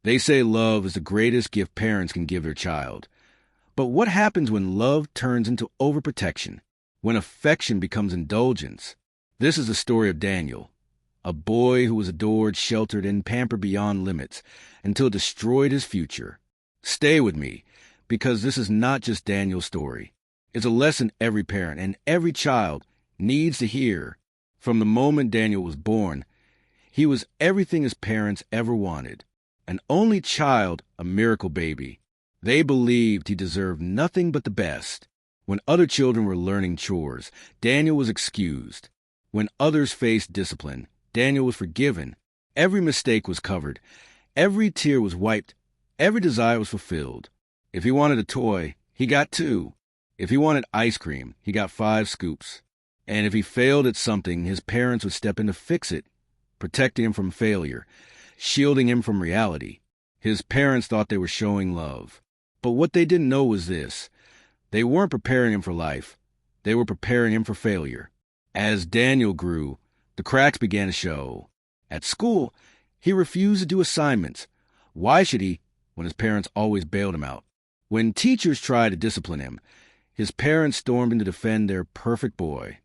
They say love is the greatest gift parents can give their child. But what happens when love turns into overprotection? When affection becomes indulgence? This is the story of Daniel, a boy who was adored, sheltered, and pampered beyond limits until it destroyed his future. Stay with me, because this is not just Daniel's story. It's a lesson every parent and every child needs to hear. From the moment Daniel was born, he was everything his parents ever wanted. An only child, a miracle baby. They believed he deserved nothing but the best. When other children were learning chores, Daniel was excused. When others faced discipline, Daniel was forgiven. Every mistake was covered. Every tear was wiped. Every desire was fulfilled. If he wanted a toy, he got 2. If he wanted ice cream, he got 5 scoops. And if he failed at something, his parents would step in to fix it, protecting him from failure, shielding him from reality. His parents thought they were showing love. But what they didn't know was this. They weren't preparing him for life. They were preparing him for failure. As Daniel grew, the cracks began to show. At school, he refused to do assignments. Why should he, when his parents always bailed him out? When teachers tried to discipline him, his parents stormed in to defend their perfect boy.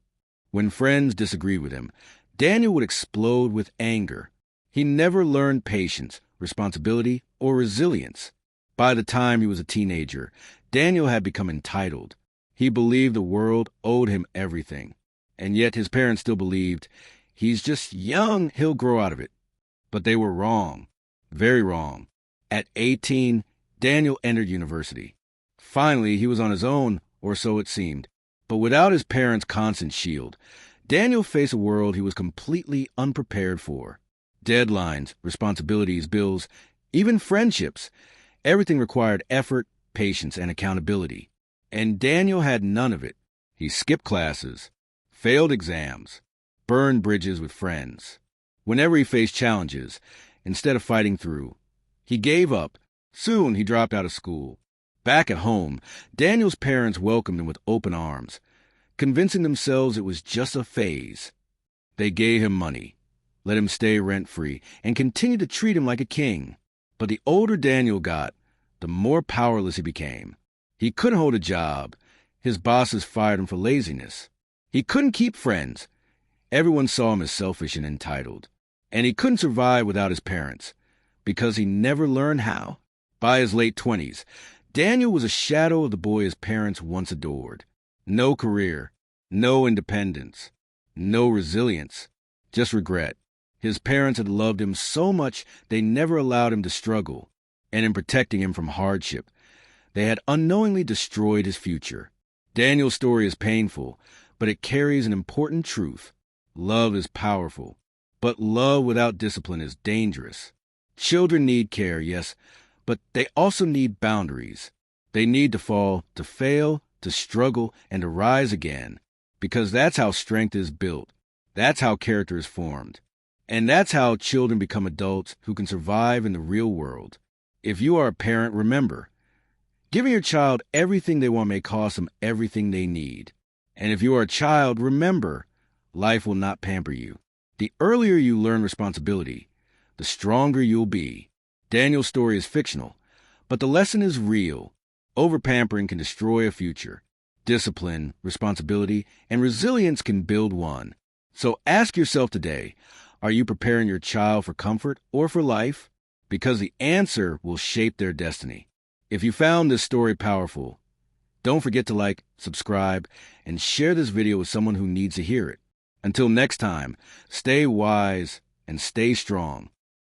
When friends disagreed with him, Daniel would explode with anger. He never learned patience, responsibility, or resilience. By the time he was a teenager, Daniel had become entitled. He believed the world owed him everything. And yet his parents still believed, he's just young, he'll grow out of it. But they were wrong. Very wrong. At 18, Daniel entered university. Finally, he was on his own, or so it seemed. But without his parents' constant shield, Daniel faced a world he was completely unprepared for. Deadlines, responsibilities, bills, even friendships. Everything required effort, patience, and accountability. And Daniel had none of it. He skipped classes, failed exams, burned bridges with friends. Whenever he faced challenges, instead of fighting through, he gave up. Soon he dropped out of school. Back at home, Daniel's parents welcomed him with open arms, convincing themselves it was just a phase. They gave him money, let him stay rent-free, and continued to treat him like a king. But the older Daniel got, the more powerless he became. He couldn't hold a job. His bosses fired him for laziness. He couldn't keep friends. Everyone saw him as selfish and entitled. And he couldn't survive without his parents, because he never learned how. By his late 20s, Daniel was a shadow of the boy his parents once adored. No career, no independence, no resilience, just regret. His parents had loved him so much they never allowed him to struggle, and in protecting him from hardship, they had unknowingly destroyed his future. Daniel's story is painful, but it carries an important truth. Love is powerful, but love without discipline is dangerous. Children need care, yes, but they also need boundaries. They need to fall, to fail, to struggle, and to rise again, because that's how strength is built. That's how character is formed. And that's how children become adults who can survive in the real world. If you are a parent, remember, giving your child everything they want may cost them everything they need. And if you are a child, remember, life will not pamper you. The earlier you learn responsibility, the stronger you'll be. Daniel's story is fictional, but the lesson is real. Overpampering can destroy a future. Discipline, responsibility, and resilience can build one. So ask yourself today, are you preparing your child for comfort or for life? Because the answer will shape their destiny. If you found this story powerful, don't forget to like, subscribe, and share this video with someone who needs to hear it. Until next time, stay wise and stay strong.